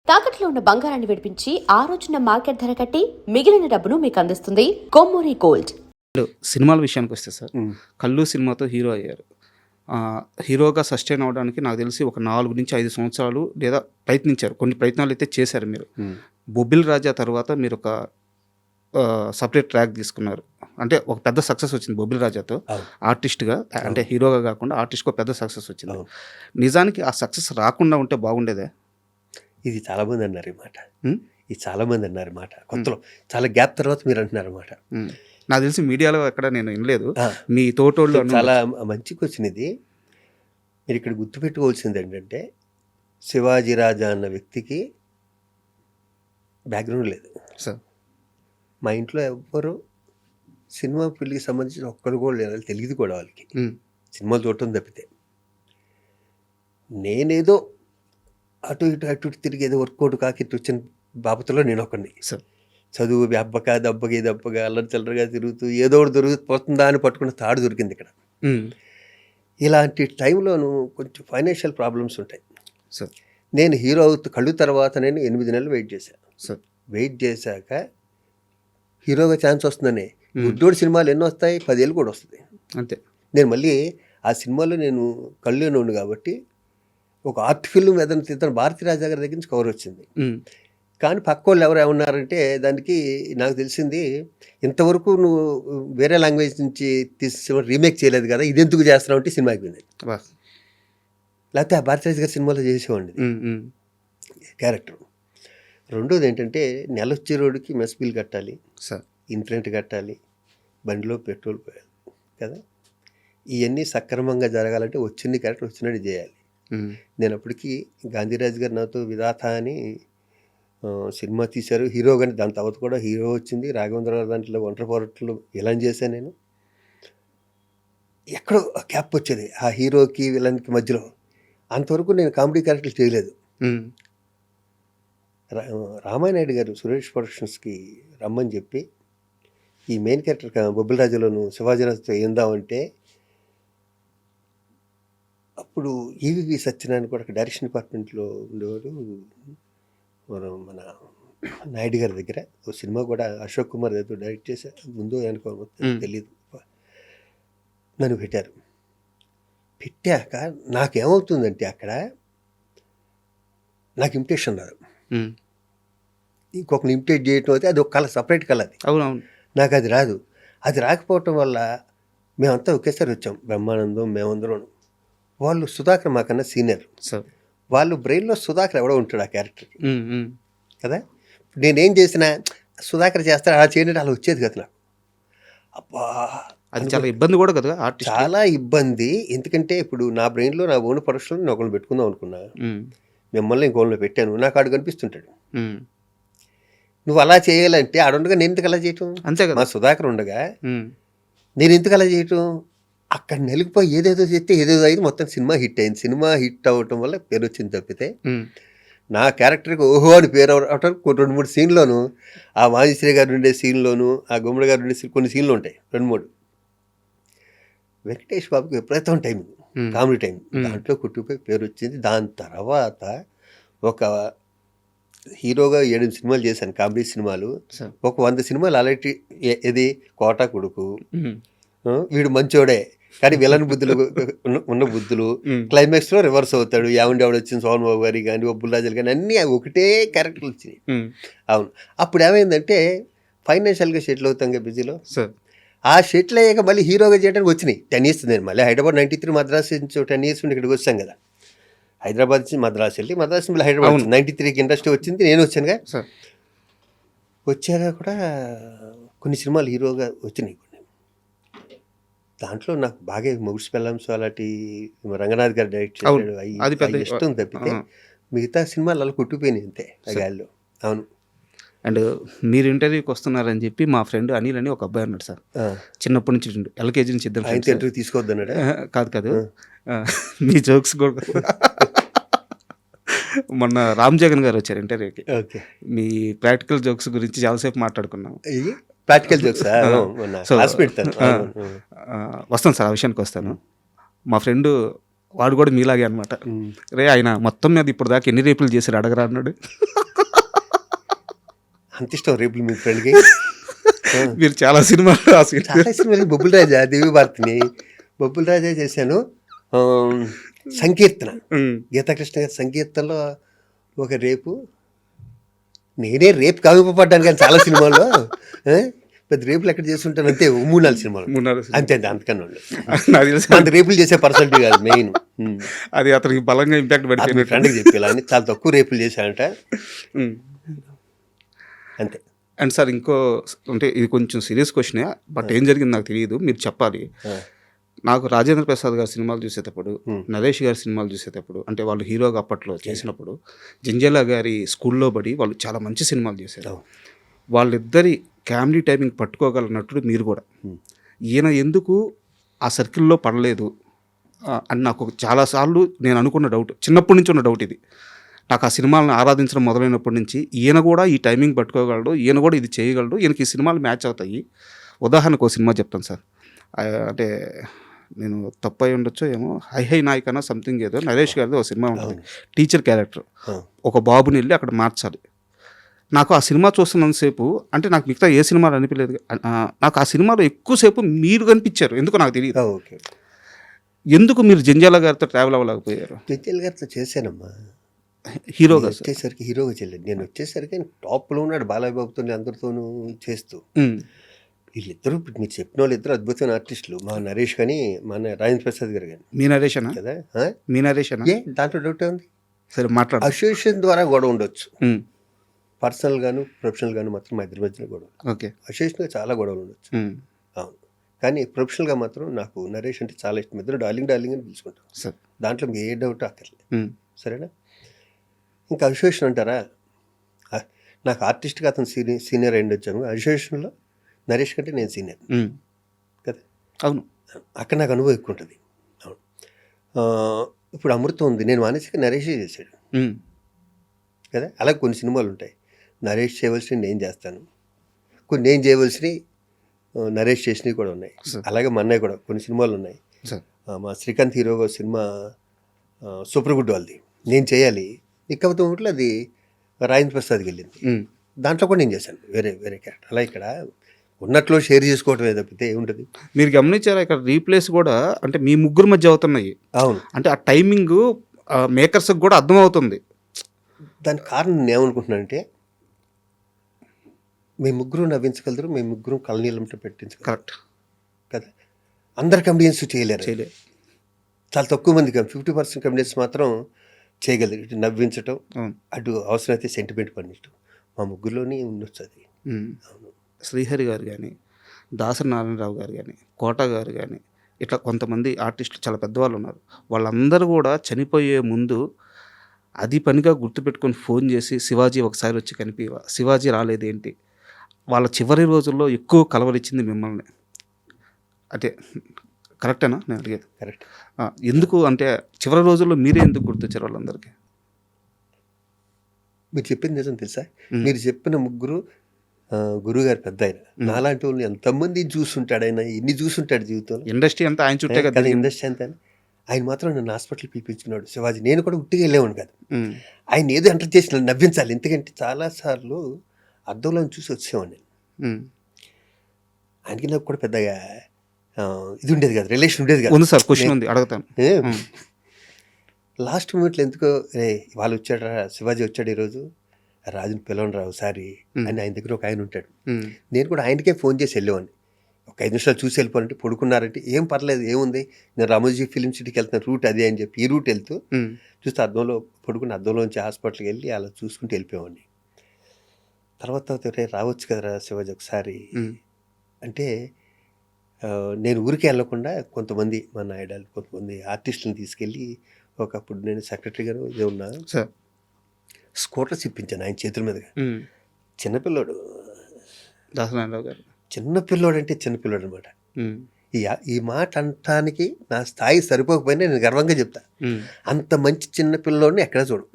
తాకట్లో ఉన్న బంగారాన్ని విడిపించి ఆ రోజున మార్కెట్ ధర కట్టి మిగిలిన డబ్బును మీకు అందిస్తుంది కొమ్మూరి గోల్డ్. సినిమాల విషయానికి వస్తే సార్, కల్లు సినిమాతో హీరో అయ్యారు. హీరోగా సస్టైన్ అవ్వడానికి నాకు తెలిసి ఒక 4 నుంచి 5 సంవత్సరాలు లేదా ప్రయత్నించారు. కొన్ని ప్రయత్నాలు అయితే చేశారు మీరు. బొబ్బిల్ రాజా తర్వాత మీరు ఒక సపరేట్ ట్రాక్ తీసుకున్నారు. అంటే ఒక పెద్ద సక్సెస్ వచ్చింది బొబ్బిల్ రాజాతో ఆర్టిస్ట్గా, అంటే హీరోగా కాకుండా ఆర్టిస్ట్గా పెద్ద సక్సెస్ వచ్చింది. నిజానికి ఆ సక్సెస్ రాకుండా ఉంటే బాగుండేదే. ఇది చాలామంది అన్నారు ఈ మాట. ఇది చాలామంది అన్నారు మాట. కొత్తలో చాలా గ్యాప్ తర్వాత మీరు అంటున్నారు అన్నమాట. నాకు తెలిసి మీడియాలో ఎక్కడ నేను వినలేదు. మీ తోటోళ్ళు చాలా మంచిగా వచ్చినది. మీరు ఇక్కడ గుర్తుపెట్టుకోవాల్సింది ఏంటంటే, శివాజీ రాజా అన్న వ్యక్తికి బ్యాక్గ్రౌండ్ లేదు సార్. మా ఇంట్లో ఎవ్వరు సినిమా ఫీల్డ్కి సంబంధించిన ఒక్కరు కూడా లేదు, తెలియదు కూడా వాళ్ళకి. సినిమాలు చూడటం తప్పితే నేనేదో అటు ఇటు తిరిగి ఏదో వర్కౌట్ కాకిట్టు వచ్చిన బాబతులో నేను ఒకరిని. చదువు అబ్బక దబ్బగా అల్లరి చిల్లరగా తిరుగుతూ ఏదో ఒకటి దొరికిపోతుందా అని పట్టుకున్న తాడు దొరికింది ఇక్కడ. ఇలాంటి టైంలోనూ కొంచెం ఫైనాన్షియల్ ప్రాబ్లమ్స్ ఉంటాయి. నేను హీరో కళ్ళు తర్వాత నేను 8 నెలలు వెయిట్ చేశాను. వెయిట్ చేశాక హీరోగా ఛాన్స్ వస్తుందని. గుడ్డోడి సినిమాలు ఎన్నో వస్తాయి, 10 ఏళ్ళు కూడా వస్తుంది అంతే. నేను మళ్ళీ ఆ సినిమాలో నేను కళ్ళునే ఉండు కాబట్టి ఒక ఆర్ట్ ఫిల్మ్ ఏదైనా తీద్దాను భారతీరాజా గారి దగ్గర నుంచి కవర్ వచ్చింది. కానీ పక్క వాళ్ళు ఎవరు ఏమన్నారంటే, దానికి నాకు తెలిసింది ఇంతవరకు నువ్వు వేరే లాంగ్వేజ్ నుంచి తీసి రీమేక్ చేయలేదు కదా, ఇది ఎందుకు చేస్తున్నావు అంటే సినిమా అయిపోయింది. లేకపోతే ఆ భారతీరాజు గారి సినిమాలో చేసేవాడిని క్యారెక్టర్. రెండోది ఏంటంటే, నెలొచ్చే రోడ్డుకి మెస్ బిల్ కట్టాలి, ఇంటర్నెట్ కట్టాలి, బండిలో పెట్రోల్ పోయాలి కదా. ఇవన్నీ సక్రమంగా జరగాలంటే వచ్చింది క్యారెక్టర్ వచ్చినట్టు చేయాలి. నేను అప్పటికి గాంధీరాజు గారు నాతో విధాత అని సినిమా తీశారు హీరోగాని. దాని తర్వాత కూడా హీరో వచ్చింది. రాఘవేంద్రరావు దాంట్లో ఒంటరి పోరాటంలో విలన్ చేశాను నేను. ఎక్కడో క్యాప్ వచ్చేది ఆ హీరోకి విలన్కి మధ్యలో. అంతవరకు నేను కామెడీ క్యారెక్టర్లు చేయలేదు. రామానాయుడు గారు సురేష్ ప్రొడక్షన్స్కి రమ్మని చెప్పి ఈ మెయిన్ క్యారెక్టర్ బొబ్బిల్ రాజులోను శివాజీరాజుతో ఏందామంటే, అప్పుడు ఈవీవి సత్యనారాయణ కూడా డైరెక్షన్ డిపార్ట్మెంట్లో ఉండేవాడు. మన నాయుడు గారి దగ్గర ఓ సినిమా కూడా అశోక్ కుమార్ ఏదో డైరెక్ట్ చేశారు, ముందు అనుకో తెలియదు. నన్ను పెట్టారు. పెట్టాక నాకేమవుతుందంటే, అక్కడ నాకు ఇమిటేషన్ రాదు. ఇంకొకరిని ఇమిటేట్ చేయటం అయితే అది ఒక కళ, సపరేట్ కళ అది. అవునవును. నాకు అది రాదు. అది రాకపోవటం వల్ల మేమంతా ఒకేసారి వచ్చాం, బ్రహ్మానందం మేమందరం. వాళ్ళు సుధాకర్ మాకన్నా సీనియర్. వాళ్ళు బ్రెయిన్లో సుధాకర్ ఎవడో ఉంటాడు ఆ క్యారెక్టర్కి కదా. నేనేం చేసినా సుధాకర్ చేస్తాడు, అలా చేయడం అలా వచ్చేది కదా నాకు. అబ్బా, అది చాలా ఇబ్బంది కూడా కదా, చాలా ఇబ్బంది. ఎందుకంటే ఇప్పుడు నా బ్రెయిన్లో నా ఓన్ పరీక్షలో నేను ఒకరిని పెట్టుకుందాం అనుకున్నా, మిమ్మల్ని ఇంకోళ్ళు పెట్టాను. నాకు ఆడు కనిపిస్తుంటాడు. నువ్వు అలా చేయాలంటే ఆడుండగా నేను ఎందుకు అలా చేయటం, అంతే కదా. మా సుధాకర్ ఉండగా నేను ఎందుకు అలా చేయటం. అక్కడ నెలిగిపోయి ఏదేదో చేస్తే ఏదేదో అయింది, మొత్తం సినిమా హిట్ అయింది. సినిమా హిట్ అవ్వటం వల్ల పేరు వచ్చింది తప్పితే నా క్యారెక్టర్కి ఓహో అని పేరు అవటం 2-3 సీన్లోను, ఆ మాజీశ్రీ గారు ఉండే సీన్లోను, ఆ గుమ్మడి గారు ఉండే కొన్ని సీన్లు ఉంటాయి 2-3. వెంకటేష్ బాబుకి విపరీతం టైం, కామెడీ టైం, దాంట్లో కుట్టుపోయి పేరు వచ్చింది. దాని తర్వాత ఒక హీరోగా 7 సినిమాలు చేశాను, కామెడీ సినిమాలు. ఒక 100 సినిమాలు అలాంటి. ఇది కోటా కొడుకు, వీడు మంచోడే కానీ విలన్ బుద్ధులు ఉన్న బుద్ధులు, క్లైమాక్స్లో రివర్స్ అవుతాడు. ఎవడు వచ్చింది సోహన్ బాబు గారి కానీ బొబ్బుల్రాజులు కానీ అన్నీ ఒకటే క్యారెక్టర్లు వచ్చినాయి. అవును. అప్పుడు ఏమైందంటే, ఫైనాన్షియల్గా సెటిల్ అవుతాం కదా బిజీలో. ఆ సెటిల్ అయ్యాక మళ్ళీ హీరోగా చేయడానికి వచ్చినాయి 10 years. నేను మళ్ళీ హైదరాబాద్ 93 మద్రాసు నుంచి 10 years నుండి ఇక్కడికి వచ్చాం కదా. హైదరాబాద్ నుంచి మద్రాసు వెళ్ళి, మద్రాసు మళ్ళీ హైదరాబాద్ 93కి ఇండస్ట్రీ వచ్చింది, నేను వచ్చానుగా. వచ్చాక కూడా కొన్ని సినిమాలు హీరోగా వచ్చినాయి. దాంట్లో నాకు బాగా మొగుడ్స్ పెళ్ళాంస్ అలాంటి రంగనాథ్ గారు డైరెక్ట్ చేశాడు, అది ఇష్టం తప్పితే మిగతా సినిమాలు అలా కుట్టిపోయినాయి అంతే ఆ గాల్లో. అవును. అండ్ మీరు ఇంటర్వ్యూకి వస్తున్నారని చెప్పి మా ఫ్రెండ్ అనిల్ అని ఒక అబ్బాయి అన్నాడు సార్. చిన్నప్పటి నుంచి LKG నుంచి ఇద్దరు ఇంటర్వ్యూ తీసుకోవద్దు అన్నాడు. కాదు మీ జోక్స్ కూడా మొన్న రామ్ జగన్ గారు వచ్చారు ఇంటర్వ్యూకి. మీ ప్రాక్టికల్ జోక్స్ గురించి చాలాసేపు మాట్లాడుకున్నాం. ప్రాక్టికల్ జోక్స్ వస్తాను సార్, ఆ విషయానికి వస్తాను. మా ఫ్రెండ్ వాడు కూడా మీలాగే అనమాట. రే ఆయన మొత్తం మీద ఇప్పుడు దాకా ఎన్ని రేపులు చేశారు అడగరా అన్నాడు. అంత ఇష్టం రేపులు మీ ఫ్రెండ్కి. మీరు చాలా సినిమాలు చాలా సినిమాలు బొబ్బుల రాజా, దేవి భారతిని బొబ్బుల రాజా చేశాను. సంకీర్తన, గీతాకృష్ణ గారి సంకీర్తనలో ఒక రేపు, నేనే రేపు కావింపబడ్డాను కానీ చాలా సినిమాల్లో పెద్ద రేపులు ఎక్కడ చేస్తుంటాను అంతే 3-4 సినిమాలు అంతే, అంతకన్నా నాకు తెలుసు. అంత రేపులు చేసే పర్సనాలిటీ కాదు మెయిన్. అది అతనికి బలంగా ఇంపాక్ట్ పడిపోయింది. ఫ్రెండ్కి చెప్పేలా అని చాలా తక్కువ రేపులు చేశానంట అంతే. అండ్ సార్ ఇంకో, అంటే ఇది కొంచెం సీరియస్ క్వశ్చనే, బట్ ఏం జరిగింది నాకు తెలియదు, మీరు చెప్పాలి. నాకు రాజేంద్ర ప్రసాద్ గారి సినిమాలు చూసేటప్పుడు, నరేష్ గారి సినిమాలు చూసేటప్పుడు, అంటే వాళ్ళు హీరోగా అప్పట్లో చేసినప్పుడు, జంజాల గారి స్కూల్లో పడి వాళ్ళు చాలా మంచి సినిమాలు చేశారు. వాళ్ళిద్దరి కామెడీ టైమింగ్ పట్టుకోగల నటుడు మీరు కూడా. ఈయన ఎందుకు ఆ సర్కిల్లో పడలేదు అని నాకు చాలాసార్లు నేను అనుకున్న డౌట్, చిన్నప్పటి నుంచి ఉన్న డౌట్ ఇది. నాకు ఆ సినిమాలను ఆరాధించడం మొదలైనప్పటి నుంచి ఈయన కూడా ఈ టైమింగ్ పట్టుకోగలడు, ఈయన కూడా ఇది చేయగలడు, ఈయనకి ఈ సినిమాలు మ్యాచ్ అవుతాయి. ఉదాహరణకు ఒక సినిమా చెప్తాను సార్, అంటే నేను తప్పు అయి ఉండొచ్చో ఏమో, హై నాయకనా సంథింగ్ ఏదో నరేష్ గారిది ఒక సినిమా ఉంటుంది, టీచర్ క్యారెక్టర్, ఒక బాబుని వెళ్ళి అక్కడ మార్చాలి. నాకు ఆ సినిమా చూస్తున్నంతసేపు, అంటే నాకు మిగతా ఏ సినిమాలు అనిపించలేదు, నాకు ఆ సినిమాలో ఎక్కువసేపు మీరు కనిపించారు, ఎందుకు నాకు తెలియదు. ఎందుకు మీరు జంజాల గారితో ట్రావెల్ అవ్వలేకపోయారు? జంజాల గారితో చేశానమ్మా హీరోగా. వచ్చేసరికి హీరోగా చేయలేదు, నేను వచ్చేసరికి టాప్లో ఉన్నాడు బాలయ్య బాబుతో అందరితోనూ చేస్తూ. వీళ్ళిద్దరూ మీరు చెప్పిన వాళ్ళు ఇద్దరు అద్భుతమైన ఆర్టిస్టులు, మా నరేష్ కానీ మన రాజేంద్ర ప్రసాద్ గారు కానీ. మీ నరేషనా కదా, మీ నరేషనా? దాంట్లో డౌట్ ఉంది. సరే మాట్లాడు. అసోసియేషన్ ద్వారా గొడవ ఉండొచ్చు, పర్సనల్ గాను ప్రొఫెషనల్ గాను మాత్రం మా ఇద్దరి మధ్యన గొడవ. ఓకే. అసోసియేషన్గా చాలా గొడవలు ఉండొచ్చు, అవును. కానీ ప్రొఫెషనల్గా మాత్రం నాకు నరేష్ అంటే చాలా ఇష్టం. ఇద్దరు డార్లింగ్ డార్లింగ్ అని పిలుచుకుంటాం, దాంట్లో ఏ డౌట్ అక్కర్లేదు. సరేనా? ఇంకా అసోసియేషన్ అంటారా, నాకు ఆర్టిస్ట్గా అతను సీనియర్ అయ్యి వచ్చాను, అసోసియేషన్లో నరేష్ కంటే నేను సీనియర్ కదా. అవును, అక్కడ నాకు అనుభవం ఎక్కువ ఉంటుంది. అవును. ఇప్పుడు అమృతం ఉంది, నేను మానేసి నరేషే చేశాడు కదా. అలాగే కొన్ని సినిమాలు ఉంటాయి, నరేష్ చేయవలసినవి నేను చేస్తాను, కొన్ని నేను చేయవలసినవి నరేష్ చేసినవి కూడా ఉన్నాయి. అలాగే మా అన్నయ్య కూడా కొన్ని సినిమాలు ఉన్నాయి. మా శ్రీకాంత్ హీరోగా సినిమా సూపర్ గుడ్ వాళ్ళది నేను చేయాలి, ఇకపోతే ఒకటి అది రాజేంద్ర ప్రసాద్కి వెళ్ళింది, దాంట్లో కూడా నేను చేశాను వేరే వేరే క్యారెక్టర్. అలా ఇక్కడ ఉన్నట్లో షేర్ చేసుకోవటమే తప్పితే ఏముంటుంది. మీరు గమనించారా ఇక్కడ రీప్లేస్ కూడా అంటే మీ ముగ్గురు మధ్య అవుతున్నాయి. అవును, అంటే ఆ టైమింగ్ మేకర్స్కి కూడా అర్థమవుతుంది. దానికి కారణం నేను ఏమనుకుంటున్నానంటే, మేము ముగ్గురు నవ్వించగలరు, మేము ముగ్గురు కళ్ళనీళ్ళంటే పెట్టించగలరు. కరెక్ట్ కదా. అందరు కమెడియన్స్ చేయలేరు, చాలా తక్కువ మంది, 50% కమెడియన్స్ మాత్రం చేయగలరు. ఇటు నవ్వించటం, అటు అవసరమైతే సెంటిమెంట్ పండించడం, మా ముగ్గురులోనే ఉండొచ్చు అది. అవును. శ్రీహరి గారు కానీ, దాసరి నారాయణరావు గారు కానీ, కోట గారు కానీ, ఇట్లా కొంతమంది ఆర్టిస్టులు చాలా పెద్దవాళ్ళు ఉన్నారు. వాళ్ళందరూ కూడా చనిపోయే ముందు అది పనిగా గుర్తుపెట్టుకొని ఫోన్ చేసి శివాజీ ఒకసారి వచ్చి కనిపివా, శివాజీ రాలేదేంటి, వాళ్ళ చివరి రోజుల్లో ఎక్కువ కలవరిచ్చింది మిమ్మల్ని. అంటే కరెక్టేనా నేను అడిగేది? కరెక్ట్. ఎందుకు అంటే చివరి రోజుల్లో మీరే ఎందుకు గుర్తొచ్చారు వాళ్ళందరికీ? మీరు చెప్పింది నిజం తెలుసా, మీరు చెప్పిన ముగ్గురు గురువుగారు పెద్ద ఆయన, నాలాంటి వాళ్ళు ఎంతమంది చూస్తుంటాడు, ఆయన ఎన్ని చూస్తుంటాడు జీవితంలో. ఇండస్ట్రీ అంతా ఆయన చుట్టే కదా, ఇండస్ట్రీ అంతా. ఆయన మాత్రం నన్ను హాస్పిటల్ పిలిపించుకున్నాడు శివాజీ. నేను కూడా ఉట్టిగా వెళ్ళేవాడు కాదు, ఆయన ఏదో ఎంటర్ చేసి నన్ను నవ్వించాలి. ఎందుకంటే చాలాసార్లు అద్దంలో చూసి వచ్చేవాడిని నేను. ఆయనకి నాకు కూడా పెద్దగా ఇది ఉండేది కదా, రిలేషన్ ఉండేది కదా. ఉంది సార్, క్వశ్చన్ ఉంది అడుగుతాను. లాస్ట్ మూమెంట్లో ఎందుకో వాళ్ళు వచ్చాడు, శివాజీ వచ్చాడు ఈరోజు, రాజుని పిలవని రావు సారి అని ఆయన దగ్గర ఒక ఆయన ఉంటాడు. నేను కూడా ఆయనకే ఫోన్ చేసి వెళ్ళేవాడిని, ఒక 5 నిమిషాలు చూసి వెళ్ళిపోవాలంటే. పడుకున్నారంటే ఏం పర్లేదు, ఏముంది, నేను రామోజీ ఫిలిం సిటీకి వెళ్తున్న రూట్ అదే అని చెప్పి ఈ రూట్ వెళ్తూ చూస్తే అద్దంలో పడుకుని అద్దంలోంచి హాస్పిటల్కి వెళ్ళి అలా చూసుకుంటూ వెళ్ళిపోయేవాడిని. తర్వాత రావచ్చు కదరా శివాజీ ఒకసారి అంటే, నేను ఊరికే వెళ్ళకుండా కొంతమంది మా నాయుడాలు కొంతమంది ఆర్టిస్టులను తీసుకెళ్ళి, ఒకప్పుడు నేను సెక్రటరీ గారు ఇదే ఉన్నా స్కూటర్స్ ఇప్పించాను ఆయన చేతుల మీదుగా. చిన్నపిల్లోడు దాసనారాయణరావు గారు, చిన్నపిల్లోడు అంటే చిన్నపిల్లోడు అనమాట. ఈ మాట అనటానికి నా స్థాయి సరిపోకపోయినా నేను గర్వంగా చెప్తా, అంత మంచి చిన్నపిల్లోడిని ఎక్కడ చూడు.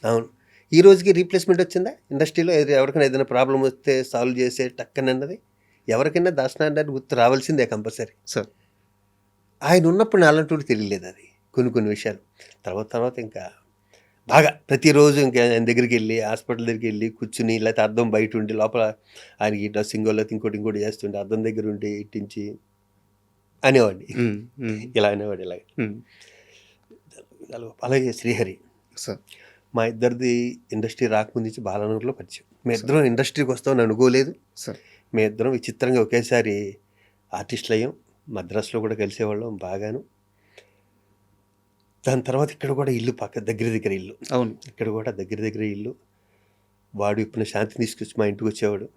అవును, ఈ రోజుకి రీప్లేస్మెంట్ వచ్చిందా ఇండస్ట్రీలో? ఎవరికైనా ఏదైనా ప్రాబ్లం వస్తే సాల్వ్ చేసే టక్కని అన్నది ఎవరికైనా దాసనారాయణ గుర్తు రావాల్సిందే కంపల్సరీ. ఆయన ఉన్నప్పుడు నా అలాంటి తెలియలేదు, అది కొన్ని విషయాలు. తర్వాత ఇంకా బాగా ప్రతిరోజు ఇంకా ఆయన దగ్గరికి వెళ్ళి హాస్పిటల్ దగ్గరికి వెళ్ళి కూర్చుని, లేకపోతే అద్దం బయట ఉండి లోపల ఆయనకి డ్రెస్సింగో లేకపోతే ఇంకోటి చేస్తుండే అద్దం దగ్గర ఉండి ఇట్టించి అనేవాడిని. ఇలా అనేవాడు ఇలాగ. అలాగే శ్రీహరి సార్. మా ఇద్దరిది ఇండస్ట్రీ రాకముందు నుంచి బాలానగర్లో పరిచయం. మేము ఇద్దరం ఇండస్ట్రీకి వస్తామని అనుకోలేదు. సార్. మేము ఇద్దరం విచిత్రంగా ఒకేసారి ఆర్టిస్టులు అయ్యాం. మద్రాసులో కూడా కలిసేవాళ్ళం బాగాను. దాని తర్వాత ఇక్కడ కూడా ఇల్లు దగ్గర ఇల్లు. అవును. ఇక్కడ కూడా దగ్గర ఇల్లు. వాడు ఇప్పుడు శాంతిని తీసుకొచ్చి మా ఇంటికి వచ్చేవాడు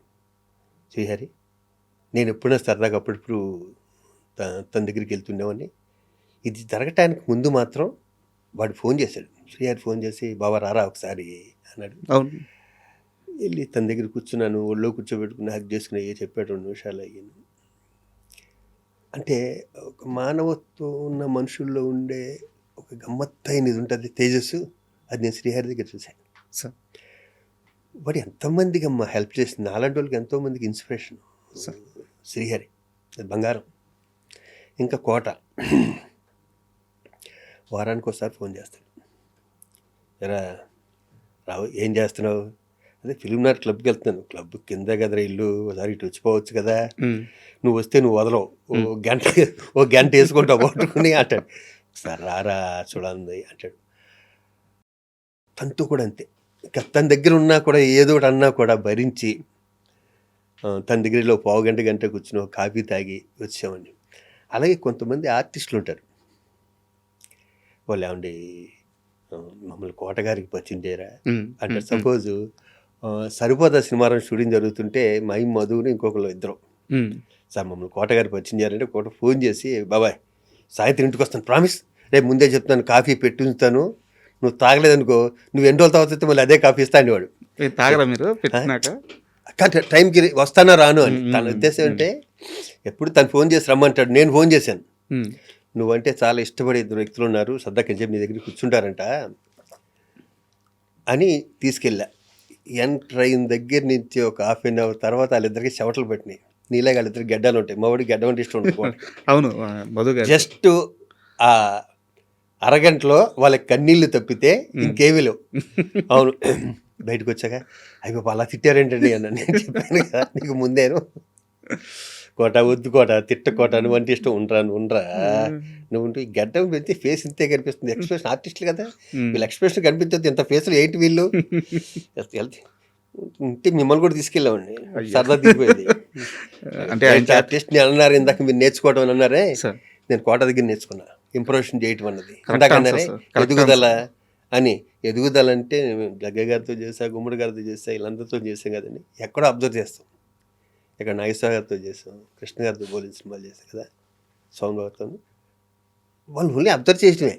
శ్రీహరి. నేను ఎప్పుడైనా సరదాగా అప్పుడప్పుడు తన దగ్గరికి వెళ్తుండేవాడిని. ఇది జరగటానికి ముందు మాత్రం వాడు ఫోన్ చేశాడు. శ్రీహరి ఫోన్ చేసి, బాబా రారా ఒకసారి అన్నాడు. అవును. వెళ్ళి తన దగ్గర కూర్చున్నాను, ఒళ్ళో కూర్చోబెట్టుకుని హక్ చేసుకుని చెప్పాడు. 2 నిమిషాలు అయ్యాను. అంటే ఒక మానవత్వం ఉన్న మనుషుల్లో ఉండే ఒక గమ్మత్తైనది ఉంటుంది, తేజస్సు. అది నేను శ్రీహరి దగ్గర చూశాను. సార్. వాడు ఎంతోమందికి అమ్మ హెల్ప్ చేసింది. అలాంటి వాళ్ళకి ఎంతోమందికి ఇన్స్పిరేషన్ శ్రీహరి. అది బంగారం. ఇంకా కోట వారానికి ఒకసారి ఫోన్ చేస్తాడు. ఎరా రావు, ఏం చేస్తున్నావు? అదే ఫిలిం నైట్ క్లబ్కి వెళ్తున్నాను. క్లబ్ కింద కదరా ఇల్లు, ఒకసారి ఇటు వచ్చిపోవచ్చు కదా, నువ్వు వస్తే నువ్వు వదలవు, ఓ గంట వేసుకుంటావు పట్టుకుని అంటాడు. సార్ రారా చూడండి అంటాడు. తనతో కూడా అంతే. ఇంకా తన దగ్గర ఉన్నా కూడా ఏదో ఒకటి అన్నా కూడా భరించి తన దగ్గరలో పావు గంట కూర్చుని కాఫీ తాగి వచ్చామండి. అలాగే కొంతమంది ఆర్టిస్టులు ఉంటారు. వాళ్ళు ఏమండి మమ్మల్ని కోటగారికి పరిచయం చేయరా అంటారు. సపోజు సరిపోదా సినిమాలో షూటింగ్ జరుగుతుంటే మధుని ఇంకొకరు ఇద్దరు, సార్ మమ్మల్ని కోటగారికి పరిచయం చేయాలంటే కోట ఫోన్ చేసి, బాబాయ్ సాయంత్రం ఇంటికి వస్తాను, ప్రామిస్, రేపు ముందే చెప్తాను, కాఫీ పెట్టుంచుతాను, నువ్వు తాగలేదనుకో నువ్వు ఎన్ని రోజులు తాగుతుంటే మళ్ళీ అదే కాఫీ ఇస్తా అనేవాడు. తాగరా మీరు పెట్టినాక? టైంకి వస్తానా రాను అని. తన ఉద్దేశం అంటే ఎప్పుడు తను ఫోన్ చేసి రమ్మంటాడు. నేను ఫోన్ చేశాను, నువ్వంటే చాలా ఇష్టపడే 2 వ్యక్తులు ఉన్నారు, సరదాకి చెప్పి నీ దగ్గర కూర్చుంటారంట అని తీసుకెళ్ళా. ఎంటర్ అయిన దగ్గర నుంచి ఒక ½ an hour తర్వాత వాళ్ళిద్దరికి చెవటలు పెట్టినాయి. నీలాగా వాళ్ళిద్దరికి గడ్డలు ఉంటాయి. మా వాడికి గడ్డ అంటే ఇష్టం ఉంటుంది. అవును. జస్ట్ ఆ అరగంటలో వాళ్ళకి కన్నీళ్ళు తప్పితే ఇంకేమీ లేవు. అవును. బయటకు వచ్చాక అయ్యో అలా తిట్టారేంటండి అన్న. నేను చెప్పాను కదా నీకు ముందేను, కోట వద్దు కోట, తిట్టకోట, నువ్వు అంటే ఇష్టం, ఉండరా నువ్వు ఈ గడ్డం పెడితే ఫేస్ ఇంతే కనిపిస్తుంది. ఎక్స్ప్రెషన్ ఆర్టిస్టులు కదా, వీళ్ళు ఎక్స్ప్రెషన్ కనిపించద్దు, ఇంత ఫేస్లు ఏంటి వీళ్ళు. ఉంటే మిమ్మల్ని కూడా తీసుకెళ్ళామండి, సరదా దిగిపోయింది. అంటే ఆర్టిస్ట్ అన్నారు ఇందాక, మీరు నేర్చుకోవడం అని అన్నారే, నేను కోట దగ్గర నేర్చుకున్నా ఇంప్రూవేషన్ చేయటం అన్నది. ఇందాక అన్నారే ఎదుగుదల అని. ఎదుగుదల అంటే జగ్గయ్య గారితో చేసా, గుమ్మడి గారితో చేసా, వీళ్ళందరితో చేసాం కదండి. ఎక్కడో అబ్జర్వ్ చేస్తాం. ఇక్కడ నాగేశ్వర గారితో చేసాం, కృష్ణ గారితో పోలీసు సినిమాలు చేసాం కదా, సౌండ్ గారితో. వాళ్ళు ఓన్లీ అబ్జర్వ్ చేయటమే.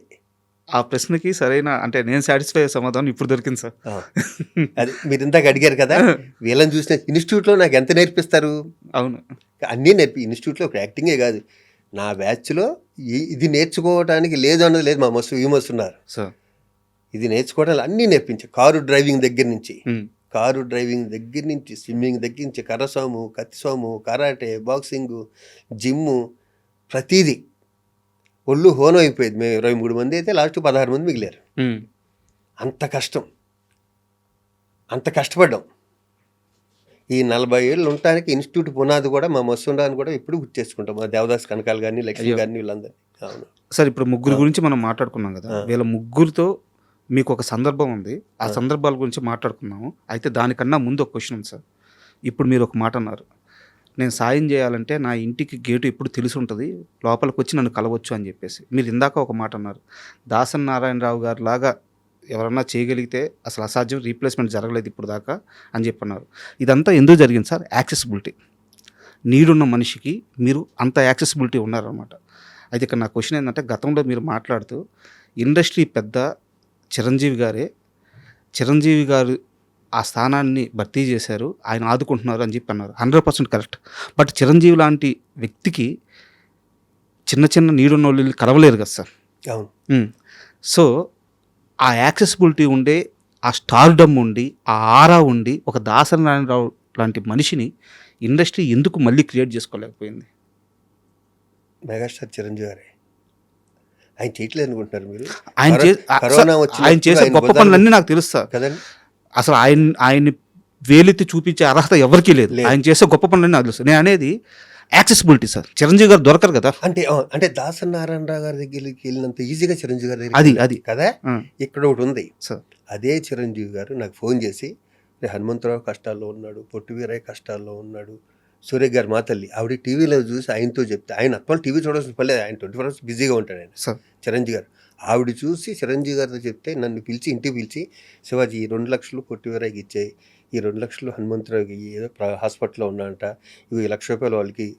ఆ ప్రశ్నకి సరైన అంటే నేను సాటిస్ఫై అయ్యే సమాధానం ఇప్పుడు దొరికింది సార్. అది మీరు ఇందాక అడిగారు కదా, వీళ్ళని చూసిన ఇన్స్టిట్యూట్లో నాకు ఎంత నేర్పిస్తారు. అవును, అన్నీ ఇన్స్టిట్యూట్లో ఒక యాక్టింగే కాదు, నా బ్యాచ్లో ఇది నేర్చుకోవడానికి లేదు అన్నది లేదు. మా వ్యూమర్స్ ఉన్నారు సార్, ఇది నేర్చుకోవడానికి అన్నీ నేర్పించారు. కారు డ్రైవింగ్ దగ్గర నుంచి స్విమ్మింగ్ దగ్గర నుంచి కర్రసాము, కత్తిసాము, కరాటే, బాక్సింగ్, జిమ్ము, ప్రతిదీ. ఒళ్ళు హోనం అయిపోయేది. మేము 23 మంది అయితే లాస్ట్ 16 మంది మిగిలారు. అంత కష్టపడ్డాం. ఈ 40 ఏళ్ళు ఉండటానికి ఇన్స్టిట్యూట్ పునాది కూడా మా మస్తుండాన్ని కూడా ఇప్పుడు గుర్తు చేసుకుంటాం. మా దేవదాస్ కనకాలు కానీ, లక్ష్మి కానీ, వీళ్ళందరినీ. అవును సార్, ఇప్పుడు ముగ్గురు గురించి మనం మాట్లాడుకున్నాం కదా, వీళ్ళ ముగ్గురితో మీకు ఒక సందర్భం ఉంది, ఆ సందర్భాల గురించి మాట్లాడుకున్నాము. అయితే దానికన్నా ముందు ఒక క్వశ్చన్ ఉంది సార్. ఇప్పుడు మీరు ఒక మాట అన్నారు, నేను సాయం చేయాలంటే నా ఇంటికి గేటు ఎప్పుడు తెలిసి ఉంటుంది, లోపలికి వచ్చి నన్ను కలవచ్చు అని చెప్పేసి. మీరు ఇందాక ఒక మాట అన్నారు, దాసన్ నారాయణరావు గారు లాగా ఎవరన్నా చేయగలిగితే అసలు అసాధ్యం, రీప్లేస్మెంట్ జరగలేదు ఇప్పుడు దాకా అని చెప్పన్నారు. ఇదంతా ఎందుకు జరిగింది సార్? యాక్సెసిబిలిటీ. నీడున్న మనిషికి మీరు అంత యాక్సెసిబిలిటీ ఉన్నారన్నమాట. అయితే ఇక్కడ నా క్వశ్చన్ ఏంటంటే, గతంలో మీరు మాట్లాడుతూ ఇండస్ట్రీ పెద్ద చిరంజీవి గారు ఆ స్థానాన్ని భర్తీ చేశారు, ఆయన ఆదుకుంటున్నారు అని చెప్పి అన్నారు. 100% కరెక్ట్. బట్ చిరంజీవి లాంటి వ్యక్తికి చిన్న నీడున్న వాళ్ళు కలవలేరు కదా సార్. సో ఆ యాక్సెసిబిలిటీ ఉండే, ఆ స్టార్డమ్ ఉండి, ఆ ఆరా ఉండి, ఒక దాసరి నారాయణరావు లాంటి మనిషిని ఇండస్ట్రీ ఎందుకు మళ్ళీ క్రియేట్ చేసుకోలేకపోయింది? మెగాస్టార్ చిరంజీవి గారే ఆయన చేయట్లేదు అనుకుంటున్నారు మీరు? ఆయన కరోనా ఆయన చేసే గొప్ప పనులన్నీ నాకు తెలుస్తా కదండి. అసలు ఆయన్ని వేలెత్తి చూపించే అర్హత ఎవరికీ లేదు. ఆయన చేసే గొప్ప పనులన్నీ నాకు తెలుసు. నేను అనేది యాక్సెసిబిలిటీ సార్. చిరంజీవి గారు దొరకరు కదా. అంటే దాసరి నారాయణరావు గారి దగ్గరికి వెళ్ళినంత ఈజీగా చిరంజీవి గారి దగ్గర అది కదా. ఇక్కడ ఒకటి ఉంది సార్. అదే చిరంజీవి గారు నాకు ఫోన్ చేసి హనుమంతరావు కష్టాల్లో ఉన్నాడు, పొట్టి వీరయ్య కష్టాల్లో ఉన్నాడు, సూర్య గారు మా తల్లి ఆవిడ టీవీలో చూసి ఆయనతో చెప్తే ఆయన అత్వాలు టీవీ చూడాల్సిన పర్లేదు, ఆయన 24 hours బిజీగా ఉంటాడు ఆయన చిరంజీవి గారు. ఆవిడ చూసి చిరంజీవి గారితో చెప్తే నన్ను పిలిచి ఇంటికి పిలిచి శివాజీ ఈ 2 లక్షలు పొట్టి వీరయ్యకి ఇచ్చాయి, ఈ 2 లక్షలు హనుమంతరావుకి ఏదో హాస్పిటల్లో ఉన్నాడంట, ఇవి 1 లక్ష రూపాయలు వాళ్ళకి.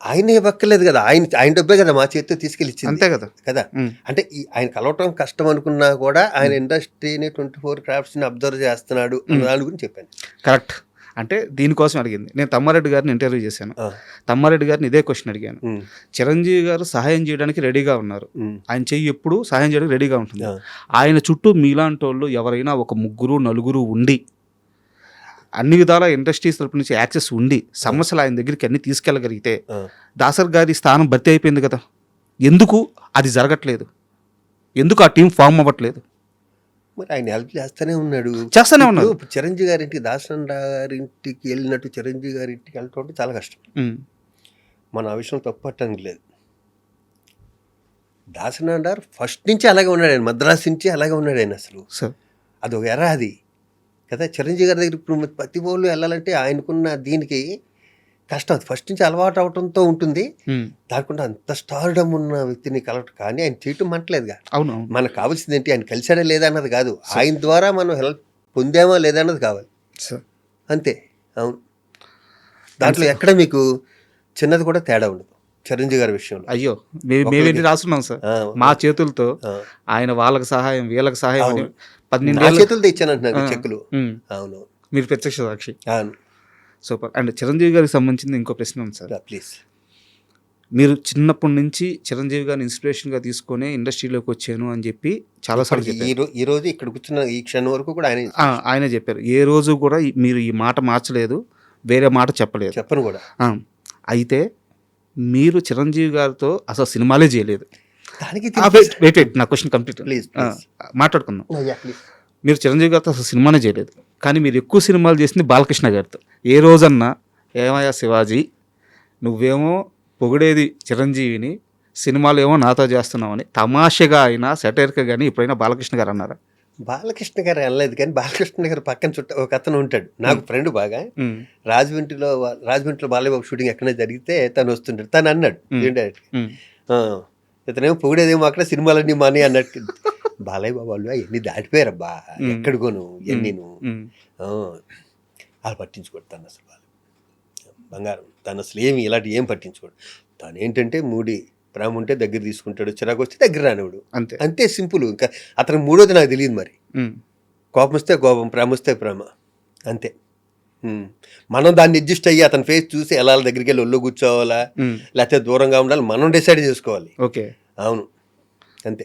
ఆయనే ఇవ్వక్కర్లేదు కదా, ఆయన డబ్బే కదా మా చేతితో తీసుకెళ్ళి ఇచ్చింది. అంతే కదా కదా. అంటే ఆయన కలవటం కష్టం అనుకున్నా కూడా ఆయన ఇండస్ట్రీని 24 క్రాఫ్ట్స్ని అబ్జర్వ్ చేస్తున్నాడు అన్న దాని గురించి చెప్పాను. కరెక్ట్. అంటే దీనికోసం అడిగింది. నేను తమ్మారెడ్డి గారిని ఇంటర్వ్యూ చేశాను. తమ్మారెడ్డి గారిని ఇదే క్వశ్చన్ అడిగాను. చిరంజీవి గారు సహాయం చేయడానికి రెడీగా ఉన్నారు, ఆయన చెయ్యి ఎప్పుడు సహాయం చేయడానికి రెడీగా ఉంటుంది. ఆయన చుట్టూ మీలాంటి వాళ్ళు ఎవరైనా ఒక 3-4 ఉండి అన్ని విధాల ఇండస్ట్రీస్ తరపు నుంచి యాక్సెస్ ఉండి సమస్యలు ఆయన దగ్గరికి అన్ని తీసుకెళ్ళగలిగితే దాసర్ గారి స్థానం భర్తీ అయిపోయింది కదా. ఎందుకు అది జరగట్లేదు? ఎందుకు ఆ టీం ఫామ్ అవ్వట్లేదు? మరి ఆయన హెల్ప్ చేస్తూనే ఉన్నాడు. చిరంజీవి గారింటికి దాసన్ గారింటికి వెళ్ళినట్టు చిరంజీవి గారింటికి వెళ్ళటం అంటే చాలా కష్టం. మన ఆ విషయం తప్పట్టడానికి లేదు. దాసన్ గారు ఫస్ట్ నుంచి అలాగే ఉన్నాడు ఆయన, మద్రాసు నుంచి అలాగే ఉన్నాడు ఆయన. అసలు అదొక ఎరా అది కదా. చిరంజీవి గారి దగ్గర ఇప్పుడు ప్రతి వాళ్ళు వెళ్ళాలంటే ఆయనకున్న దీనికి కష్టం. అది ఫస్ట్ నుంచి అలవాటు అవడంతో ఉంటుంది. దానికుండా అంత స్టార్డమ్ ఉన్న వ్యక్తిని కలవటం కానీ ఆయన చేయటం మంటలేదుగా. అవును. మనకు కావాల్సింది ఏంటి, ఆయన కలిసాడా లేదా అన్నది కాదు, ఆయన ద్వారా మనం హెల్ప్ పొందామా లేదా అన్నది కావాలి అంతే. అవును. దాంట్లో ఎక్కడ మీకు చిన్నది కూడా తేడా ఉండదు చిరంజీవి గారి విషయంలో. అయ్యో మేమేంటి రాస్తున్నాం సార్ మా చేతులతో, ఆయన వాళ్ళకి సహాయం వీళ్ళకి సహాయం 12 చేతులతో ఇచ్చాను అంటున్నారు చెక్కులు. అవును, మీరు ప్రత్యక్ష సాక్షి. అవును, సూపర్. అండ్ చిరంజీవి గారికి సంబంధించింది ఇంకో ప్రశ్న ఉంది సార్. ప్లీజ్. మీరు చిన్నప్పటి నుంచి చిరంజీవి గారిని ఇన్స్పిరేషన్గా తీసుకొని ఇండస్ట్రీలోకి వచ్చాను అని చెప్పి చాలాసార్లు చెప్పారు. ఈ రోజు ఇక్కడ కూర్చున్న ఈ క్షణం వరకు కూడా ఆయనే చెప్పారు. ఏ రోజు కూడా మీరు ఈ మాట మార్చలేదు, వేరే మాట చెప్పలేదు. చెప్పను కూడా. అయితే మీరు చిరంజీవి గారితో అసలు సినిమాలే చేయలేదు. వెయిట్ నా క్వశ్చన్ కంప్లీట్ మాట్లాడుకుందాం. మీరు చిరంజీవి గారితో అసలు సినిమానే చేయలేదు, కానీ మీరు ఎక్కువ సినిమాలు చేసింది బాలకృష్ణ గారితో. ఏ రోజన్నా ఏమయ్యా శివాజీ నువ్వేమో పొగిడేది చిరంజీవిని, సినిమాలు ఏమో నాతో చేస్తున్నామని తమాషగా అయినా సెటైర్గా కానీ ఎప్పుడైనా బాలకృష్ణ గారు అన్నారా? బాలకృష్ణ గారు అనలేదు, కానీ బాలకృష్ణ గారు పక్కన ఒక అతను ఉంటాడు నాకు ఫ్రెండ్ బాగా. రాజమండ్రిలో బాలయ్యబాబు షూటింగ్ ఎక్కడైనా జరిగితే తను వస్తుంటాడు. తను అన్నాడు ఇతనేమో పొగిడేదేమో అక్కడ సినిమాలన్నీ మానే అన్నట్టు. బాలయ్య బాబు వాళ్ళు అవన్నీ దాటిపోయారబ్బా ఎక్కడికోను ఎన్నీను. వాళ్ళు పట్టించుకోడు తను అసలు. వాళ్ళు బంగారం తను అసలు ఏం పట్టించుకోడు. తను ఏంటంటే ప్రేమ ఉంటే దగ్గర తీసుకుంటాడు, చిరాకు వస్తే దగ్గర రానివాడు. అంతే సింపుల్. ఇంకా అతను మూడోది నాకు తెలియదు. మరి కోపం వస్తే కోపం, ప్రేమ వస్తే ప్రేమ, అంతే. మనం దాన్ని అడ్జస్ట్ అయ్యి అతని ఫేస్ చూసి ఎలా దగ్గరికి వెళ్ళి ఒళ్ళు కూర్చోవాలా లేకపోతే దూరంగా ఉండాలి మనం డిసైడ్ చేసుకోవాలి. ఓకే, అవును, అంతే.